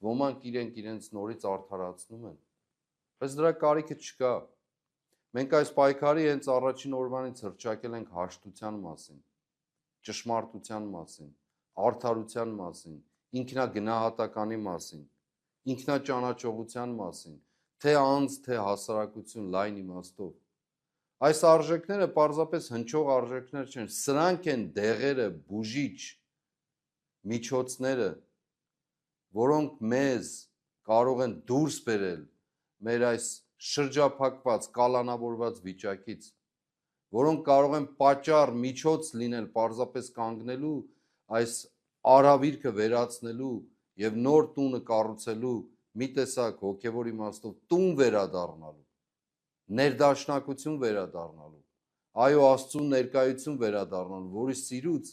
ոմանք իրենց նորից արդարացնում են, բայց դրա կարիքը չկա։ Մենք այս պայքարի հենց առաջին օրվանից հռչակել ենք հաշտության մասին, ճշմարտության մասին, արդարության մասին, ինքնագնահատականի մասին, ինքնաճանաչողության մասին, թե անձ, թե հասարակություն լայն իմաստով։ Այս արժեքները պարզապես հնչող արժեքներ չեն, սրանք են դեղերը, բուժիչ միջոցները, որոնք մեզ կարող են դուրս բերել մեր այս շրջափակված, կալանավորված վիճակից, որոնք կարող են պատճառ, միջոց լինել պարզապես կանգնելու, այս արհավիրքը վերացնելու եւ նոր տունը կառուցելու մի տեսակ հոգեվոր իմաստով տուն վերադառնալու, ներդաշնակություն վերադառնալու, այո, Աստծու ներկայություն վերադառնալու, որի սիրուց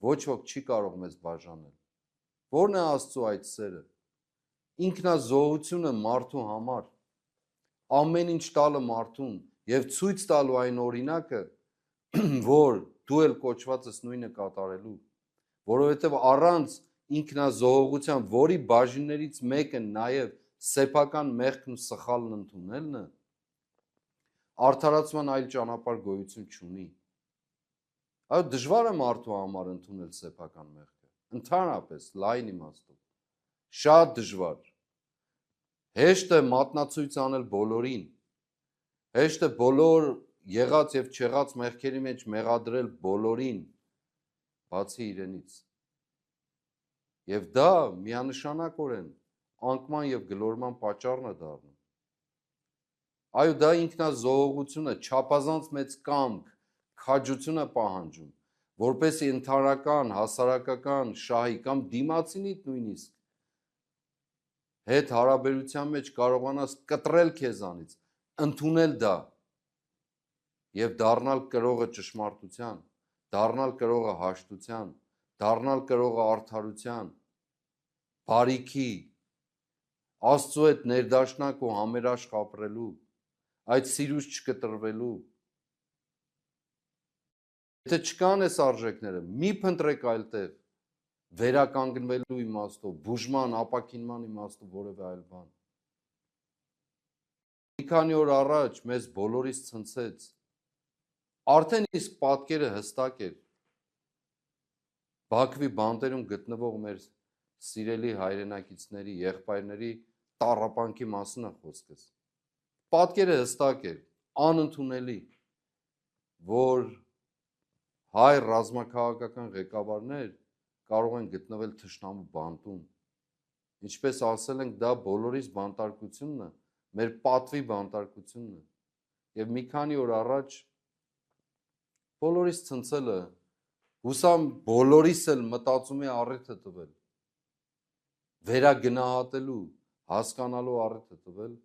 ոչ ոք չի կարող մեզ բաժանել։ Որն է Աստծու այդ սերը։ Ինքնազոհությունը մարդու համար, ամեն ինչ տալը մարդուն եւ ցույց տալու այն օրինակը, որ դու էլ կոչված ես նույնը կատարելու, որովհետեւ առանց ինքնազոհողության, որի բաժիններից մեկը նաեւ սեփական մեղքն ու սխալն ընդունելն է, արդարացման այլ ճանապարհ գոյություն չունի։ Այո, դժվար է մարդու համար ընդունել սեփական մեղքը, ընդհանրապես լայն իմաստով, շատ դժվար։ Հեշտ է մատնացույց անել բոլորին, հեշտ է բոլոր եղած եւ չեղած մեղքերի մեջ մեղադրել բոլորին, բացի իրենից։ Եվ դա միանշանակորեն անկման եւ գլորման պատճառն է դառնում։ Այո, դա ինքնազոհողությունը, չափազանց մեծ կամք, քաջություն է պահանջում, որպեսզի ընդհանրական, հասարակական շահի կամ դիմացինիդ նույնիսկ հետ հարաբերության մեջ կարողանաս կտրել քեզանից, ընդունել դա եւ դառնալ կրողը ճշմարտության, դառնալ կրողը հաշտության, դառնալ կրողը արդարության, բարիքի, Աստծու հետ ներդաշնակ ու համերաշխ ապրելու, այդ սիրուց չկտրվելու։ Եթե չկան այս արժեքները, մի փնտրեք այլտեղ, վերականգնվելու իմաստով, բուժման, ապաքինման իմաստով, որևէ այլ բան։ Մի քանի օր առաջ մեզ բոլորիս ցնցեց, արդեն իսկ պատկերը հստակ էր, Բաքվի բանտերում գտնվող մեր սիրելի հայրենակիցների, եղբայրների տառապանքի մասին է խոսքս։ Պատկերը հստակ էր, անընդունելի, որ հայ ռազմաքաղաքական ղեկավարներ կարող են գտնվել թշնամու բանտում։ Ինչպես ասել ենք, դա բոլորիս բանտարկությունն է, մեր պատվի բանտարկությունն է։ Եվ մի քանի օր առաջ բոլորիս ցնցելը, հուսամ բոլորիս էլ մտածումի առիթ է տվել, վերագնահատելու, հասկանալու առիթ է տվել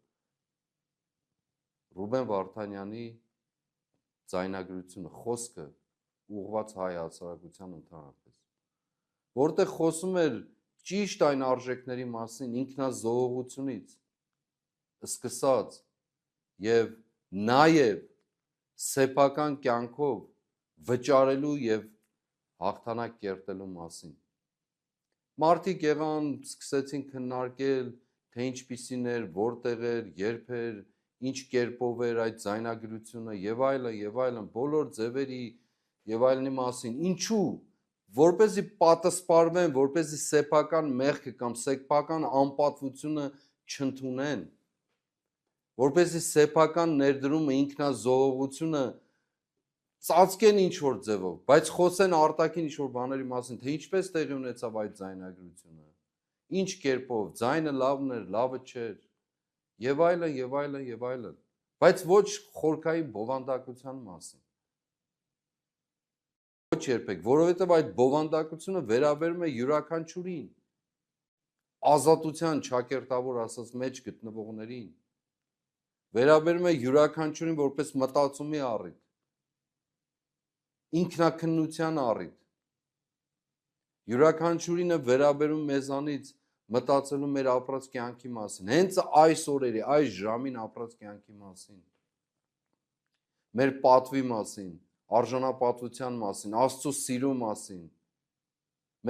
Ռուբեն Վարդանյանի ձայնագրությունը, խոսքը ուղղված հայ հասարակության ընդհանրապես, որտեղ խոսում էր ճիշտ այն արժեքների մասին, ինքնազոհողությունից սկսած եւ նաեւ սեփական կյանքով վճարելու եւ հաղթանակ կերտելու մասին։ Մարդիկ եղան, սկսեցին քննարկել, թե ինչպիսին էր, որտեղ էր, երբ էր, ինչ կերպով էր այդ ձայնագրությունը եւ այլն, բոլոր ձևերի եւ այլնի մասին։ Ինչու՞, որպեսզի պատասպարվեն, որպեսզի սեփական մեղքը կամ սեփական անպատվությունը չընդունեն, որպեսզի սեփական ներդրումը, ինքնազոհողությունը ծածկեն ինչ-որ ձևով, բայց խոսեն արտաքին ինչ-որ բաների մասին, թե ինչպես տեղի ունեցավ այդ ձայնագրությունը, ինչ կերպով, ձայնը լավն էր, լավը չէր, եւ այլն, բայց ոչ խորքային բովանդակության մասին։ Ոչ երբեք, որովհետեւ այդ բովանդակությունը վերաբերում է յուրաքանչյուրին, ազատության ճակերտավոր ասած մեջ գտնվողներին, վերաբերում է յուրաքանչյուրին որպես մտածումի առիթ, ինքնակնության առիթ, յուրաքանչյուրին է վերաբերում մեզանից մտածելու մեր ապրած կյանքի մասին, հենց այս օրերի, այս ժամին ապրած կյանքի մասին, մեր պատվի մասին, արժանապատվության մասին, Աստծո սիրո մասին,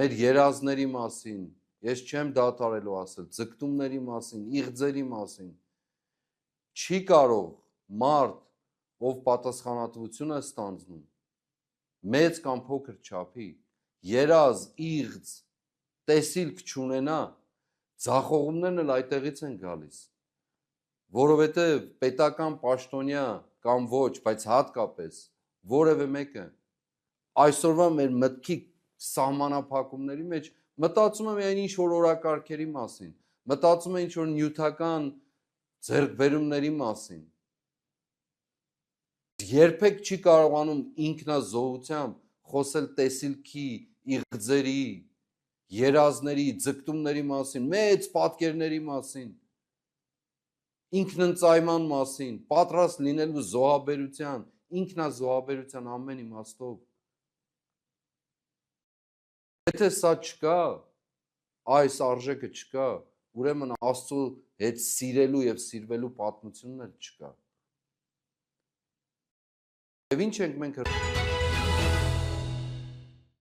մեր երազների մասին, ես չեմ դադարելու ասել ձգտումների մասին, իղձերի մասին։ Չի կարող մարդ, ով պատասխանատվություն է ստանձնում, մեծ կամ փոքր չափի, երազ, իղձ, տեսիլք չունենա, ձախողումներն էլ այդտեղից են գալիս, որովհետև պետական պաշտոնյա կամ ոչ, բայց հատկապես որևէ մեկը այսօրվա մեր մտքի սահմանափակումների մեջ մտածում է միայն ինչ-որ օրակարգերի մասին, մտածում է ինչ-որ նյութական ձեռքբերումների մասին, երբեք չի կարողանում ինքնազոհությամբ խոսել տեսիլքի, իղձերի, երազների, ձգտումների մասին, մեծ պատկերների մասին, ինքնընծայման մասին, պատրաստ լինելու զոհաբերության, ինքնազոհաբերության ամեն իմաստով։ Եթե սա չկա, այս արժեքը չկա, ուրեմն Աստծո հետ սիրելու եւ սիրվելու պատմությունն էլ չկա։ Եվ ինչ ենք մենք